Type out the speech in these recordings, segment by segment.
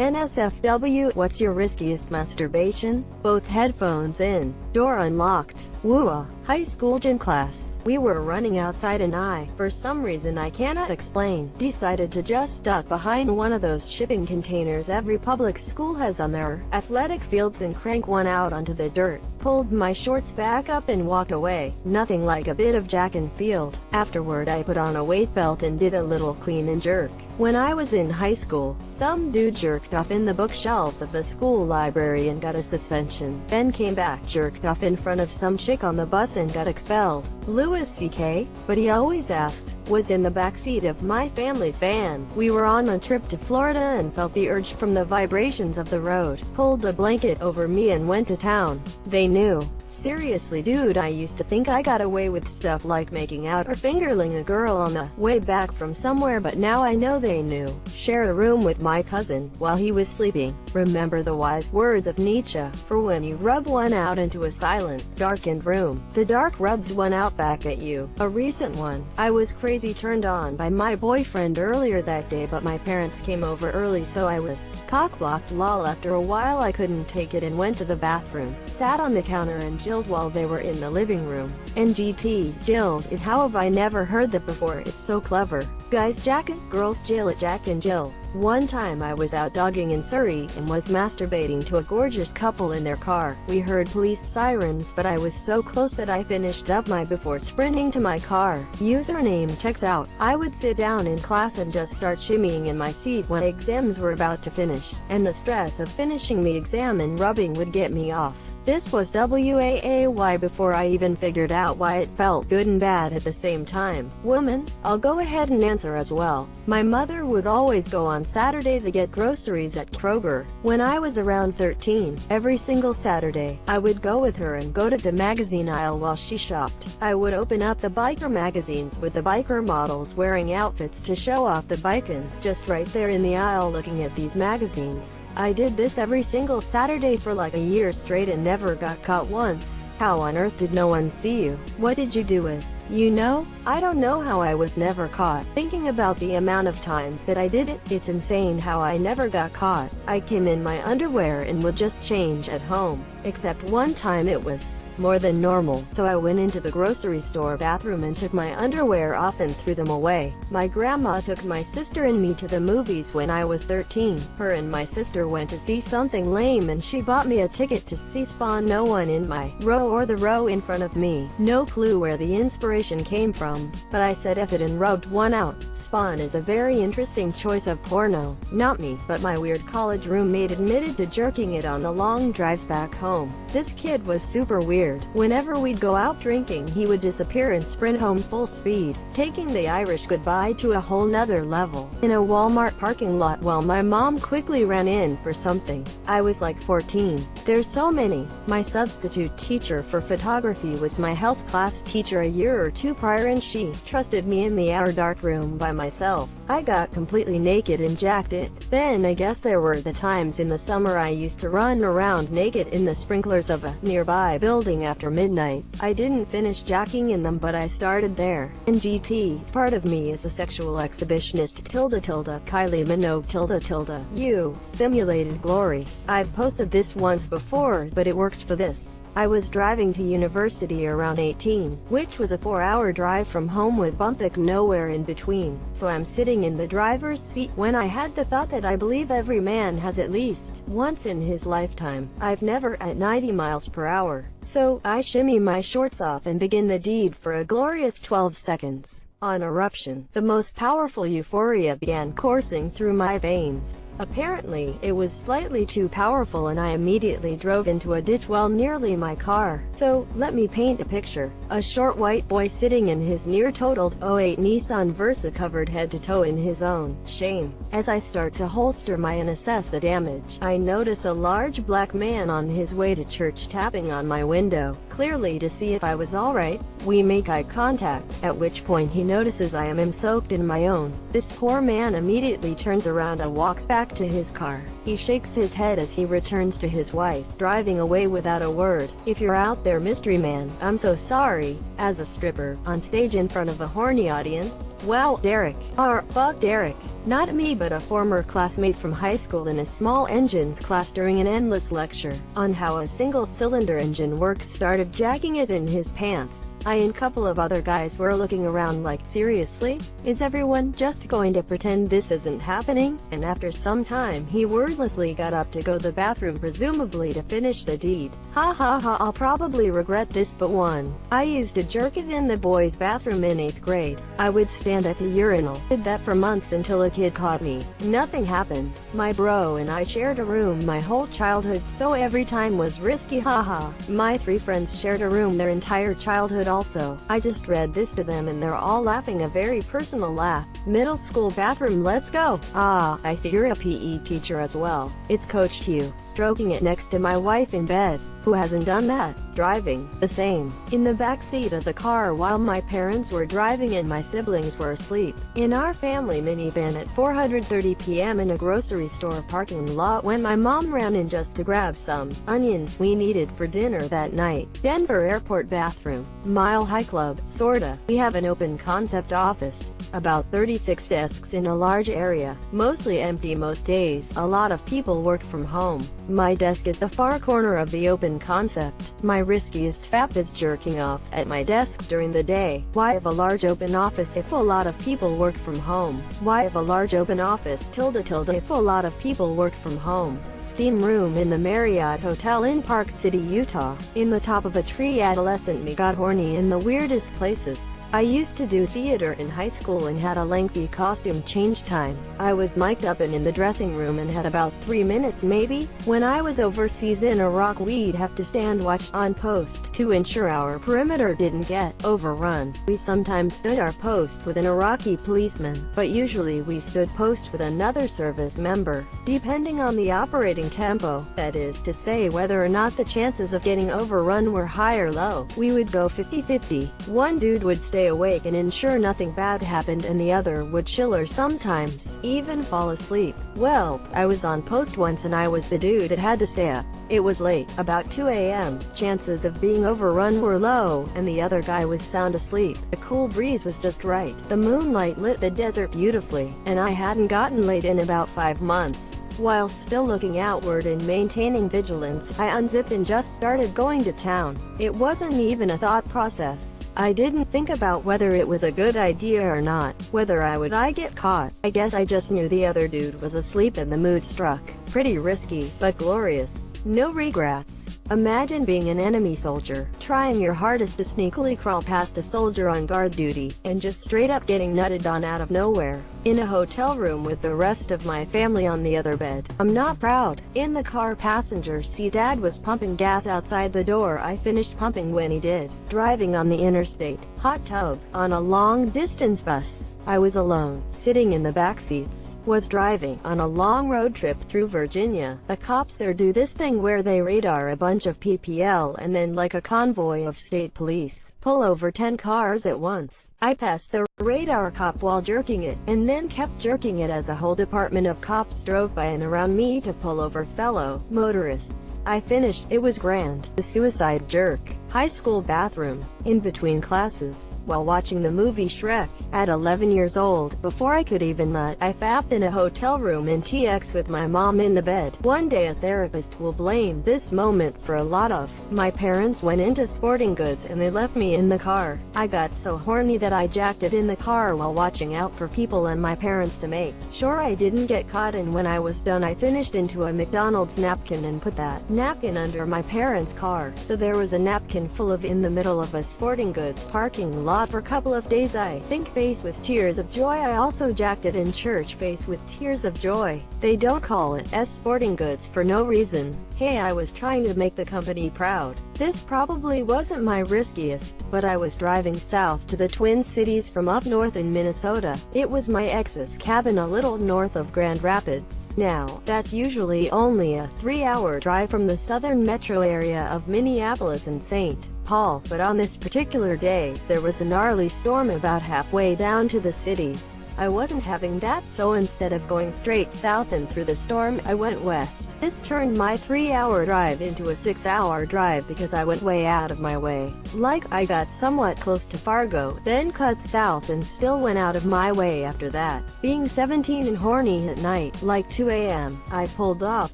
NSFW, what's your riskiest masturbation? Both headphones in, door unlocked. Woo-ah, high school gym class. We were running outside and I, for some reason I cannot explain, decided to just duck behind one of those shipping containers every public school has on their athletic fields and crank one out onto the dirt. Pulled my shorts back up and walked away. Nothing like a bit of Jack and Field. Afterward I put on a weight belt and did a little clean and jerk. When I was in high school, some dude jerked off in the bookshelves of the school library and got a suspension. Then came back, jerked off in front of some chick on the bus and got expelled. Louis C.K., but he always asked, was in the backseat of my family's van. We were on a trip to Florida and felt the urge from the vibrations of the road. Pulled a blanket over me and went to town. They knew. Seriously dude, I used to think I got away with stuff like making out or fingerling a girl on the way back from somewhere, but now I know they knew. Shared a room with my cousin while he was sleeping. Remember the wise words of Nietzsche, for when you rub one out into a silent, darkened room, the dark rubs one out back at you. A recent one. I was crazy turned on by my boyfriend earlier that day, but my parents came over early so I was cock-blocked. Lol. After a while I couldn't take it and went to the bathroom, sat on the counter and jilled while they were in the living room. NGT, jilled is how have I never heard that before, it's so clever. Guys jack it, girls jill it, Jack and Jill. One time I was out dogging in Surrey and was masturbating to a gorgeous couple in their car. We heard police sirens, but I was so close that I finished up my before sprinting to my car. Username checks out. I would sit down in class and just start shimmying in my seat when exams were about to finish, and the stress of finishing the exam and rubbing would get me off. This was WAAY before I even figured out why it felt good and bad at the same time. Woman, I'll go ahead and answer as well. My mother would always go on Saturday to get groceries at Kroger. When I was around 13, every single Saturday, I would go with her and go to the magazine aisle while she shopped. I would open up the biker magazines with the biker models wearing outfits to show off the bikin', just right there in the aisle looking at these magazines. I did this every single Saturday for like a year straight and never got caught once. How on earth did no one see you? What did you do with? You know, I don't know how I was never caught. Thinking about the amount of times that I did it, it's insane how I never got caught. I came in my underwear and would just change at home. Except one time it was more than normal, so I went into the grocery store bathroom and took my underwear off and threw them away. My grandma took my sister and me to the movies when I was 13. Her and my sister went to see something lame and she bought me a ticket to see Spawn. No one in my row or the row in front of me. No clue where the inspiration came from, but I said F it and rubbed one out. Spawn is a very interesting choice of porno. Not me, but my weird college roommate admitted to jerking it on the long drives back home. This kid was super weird. Whenever we'd go out drinking he would disappear and sprint home full speed, taking the Irish goodbye to a whole nother level. In a Walmart parking lot while my mom quickly ran in for something. I was like 14. There's so many. My substitute teacher for photography was my health class teacher a year or two prior and she trusted me in the hour dark room by myself. I got completely naked and jacked it. Then I guess there were the times in the summer I used to run around naked in the sprinklers of a nearby building after midnight. I didn't finish jacking in them, but I started there. NGT, part of me is a sexual exhibitionist. Kylie Minogue you simulated glory. I've posted this once before, but it works for this. I was driving to university around 18, which was a 4-hour drive from home with bumping nowhere in between. So I'm sitting in the driver's seat when I had the thought that I believe every man has at least once in his lifetime. I've never at 90 miles per hour. So I shimmy my shorts off and begin the deed for a glorious 12 seconds. On eruption, the most powerful euphoria began coursing through my veins. Apparently, it was slightly too powerful and I immediately drove into a ditch while nearly my car. So, let me paint a picture. A short white boy sitting in his near-totaled '08 Nissan Versa covered head to toe in his own shame. As I start to holster my and assess the damage, I notice a large black man on his way to church tapping on my window, clearly to see if I was alright. We make eye contact, at which point he notices I am soaked in my own. This poor man immediately turns around and walks back to his car. He shakes his head as he returns to his wife, driving away without a word. If you're out there mystery man, I'm so sorry. As a stripper, on stage in front of a horny audience. Wow, Derek. Fuck Derek. Not me, but a former classmate from high school in a small engines class during an endless lecture on how a single-cylinder engine works started jacking it in his pants. I and a couple of other guys were looking around like, seriously? Is everyone just going to pretend this isn't happening? And after some time he wordlessly got up to go to the bathroom, presumably to finish the deed. Ha ha ha, I'll probably regret this, but one. I used to jerk it in the boys' bathroom in 8th grade. I would stand at the urinal. Did that for months until a kid caught me. Nothing happened. My bro and I shared a room my whole childhood, so every time was risky, haha. My 3 friends shared a room their entire childhood also. I just read this to them and they're all laughing, a very personal laugh. Middle school bathroom, let's go. Ah, I see you're a PE teacher as well. It's Coach Q. Stroking it next to my wife in bed. Who hasn't done that? Driving. The same. In the back seat of the car while my parents were driving and my siblings were asleep. In our family minivan at 4:30 p.m. in a grocery store parking lot when my mom ran in just to grab some onions we needed for dinner that night. Denver Airport bathroom. Mile High Club. Sorta. We have an open concept office. About 36 desks in a large area. Mostly empty most days. A lot of people work from home. My desk is the far corner of the open concept. My riskiest fap is jerking off at my desk during the day. Why have a large open office if a lot of people work from home? Why have a large open office if a lot of people work from home? Steam room in the Marriott Hotel in Park City, Utah. In the top of a tree, adolescent me got horny in the weirdest places. I used to do theater in high school and had a lengthy costume change time. I was mic'd up and in the dressing room and had about 3 minutes maybe. When I was overseas in Iraq, we'd have to stand watch on post to ensure our perimeter didn't get overrun. We sometimes stood our post with an Iraqi policeman, but usually we stood post with another service member, depending on the operating tempo. That is to say, whether or not the chances of getting overrun were high or low. We would go 50-50. One dude would stay awake and ensure nothing bad happened, and the other would chill or sometimes even fall asleep. Well, I was on post once and I was the dude that had to stay up. It was late, about 2 a.m. Chances of being overrun were low, and the other guy was sound asleep. The cool breeze was just right. The moonlight lit the desert beautifully, and I hadn't gotten laid in about 5 months. While still looking outward and maintaining vigilance, I unzipped and just started going to town. It wasn't even a thought process. I didn't think about whether it was a good idea or not, whether I get caught. I guess I just knew the other dude was asleep and the mood struck. Pretty risky, but glorious. No regrets. Imagine being an enemy soldier, trying your hardest to sneakily crawl past a soldier on guard duty, and just straight up getting nutted on out of nowhere. In a hotel room with the rest of my family on the other bed. I'm not proud. In the car passenger seat, Dad was pumping gas outside the door. I finished pumping when he did. Driving on the interstate. Hot tub. On a long distance bus. I was alone, sitting in the back seats. Was driving on a long road trip through Virginia. The cops there do this thing where they radar a bunch of PPL and then, like a convoy of state police, pull over 10 cars at once. I passed the radar cop while jerking it, and then kept jerking it as a whole department of cops drove by and around me to pull over fellow motorists. I finished. It was grand. The suicide jerk. High school bathroom. In between classes. While watching the movie Shrek. At 11 years old, before I could even nut, I fapped in a hotel room in TX with my mom in the bed. One day a therapist will blame this moment for a lot of. My parents went into sporting goods and they left me in the car. I got so horny that I jacked it in the car while watching out for people and my parents to make sure I didn't get caught, and when I was done I finished into a McDonald's napkin and put that napkin under my parents' car. So there was a napkin full of in the middle of a sporting goods parking lot for a couple of days. I think face with tears of joy. I also jacked it in church, face with tears of joy. They don't call it sporting goods for no reason. Hey, I was trying to make the company proud. This probably wasn't my riskiest, but I was driving south to the Twin Cities from up north in Minnesota. It was my ex's cabin a little north of Grand Rapids. Now, that's usually only a 3-hour drive from the southern metro area of Minneapolis and St. Paul, but on this particular day, there was a gnarly storm about halfway down to the cities. I wasn't having that, so instead of going straight south and through the storm, I went west. This turned my 3-hour drive into a 6-hour drive because I went way out of my way. Like, I got somewhat close to Fargo, then cut south and still went out of my way after that. Being 17 and horny at night, like 2 a.m., I pulled off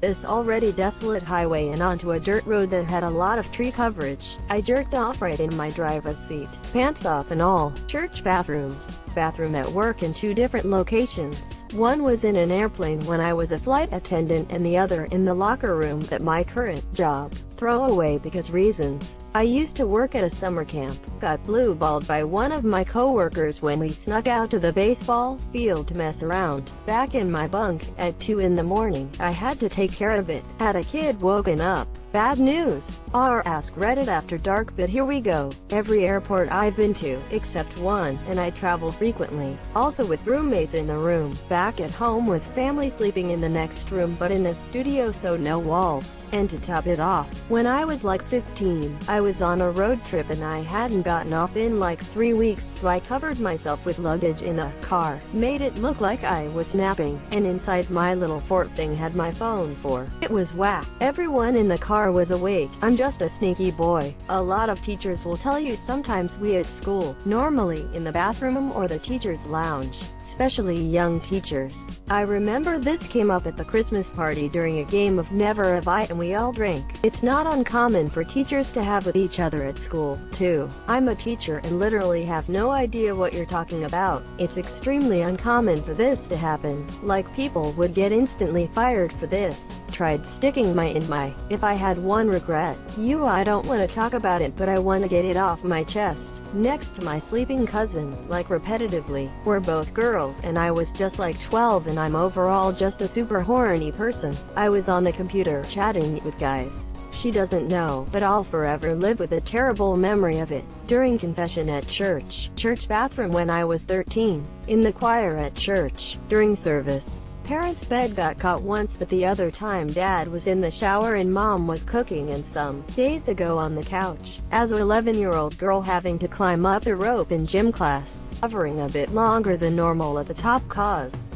this already desolate highway and onto a dirt road that had a lot of tree coverage. I jerked off right in my driver's seat, pants off and all. Church bathrooms. Bathroom at work in 2 different locations. One was in an airplane when I was a flight attendant and the other in the locker room at my current job. Throwaway because reasons. I used to work at a summer camp. Got blue-balled by one of my coworkers when we snuck out to the baseball field to mess around. Back in my bunk, at 2 in the morning, I had to take care of it. Had a kid woken up. Bad news. Ask Reddit after dark, but here we go. Every airport I've been to, except one, and I travel frequently. Also with roommates in the room. Back at home with family sleeping in the next room but in a studio so no walls. And to top it off, when I was like 15, I was on a road trip and I hadn't gotten off in like 3 weeks, so I covered myself with luggage in the car, made it look like I was napping, and inside my little fort thing had my phone for. It was whack. Everyone in the car was awake. I'm just a sneaky boy. A lot of teachers will tell you sometimes we at school, normally in the bathroom or the teacher's lounge, especially young teachers. I remember this came up at the Christmas party during a game of Never Have I and we all drank. It's not uncommon for teachers to have with each other at school, too. I'm a teacher and literally have no idea what you're talking about. It's extremely uncommon for this to happen. Like people would get instantly fired for this. Tried sticking my in my. If I had one regret, I don't want to talk about it but I want to get it off my chest. Next to my sleeping cousin, like repetitively. We're both girls and I was just like 12 and I'm overall just a super horny person. I was on the computer chatting with guys. She doesn't know, but I'll forever live with a terrible memory of it. During confession at church bathroom when I was 13, in the choir at church, during service. Parents' bed got caught once but the other time Dad was in the shower and Mom was cooking and some days ago on the couch. As an 11-year-old girl having to climb up a rope in gym class, hovering a bit longer than normal at the top cause,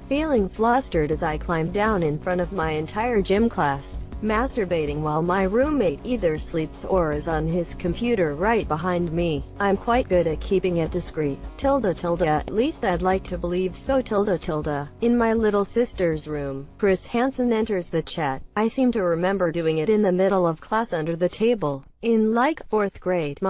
feeling flustered as I climbed down in front of my entire gym class. Masturbating while my roommate either sleeps or is on his computer right behind me. I'm quite good at keeping it discreet. At least I'd like to believe so. In my little sister's room. Chris Hansen enters the chat. I seem to remember doing it in the middle of class under the table. In like 4th grade.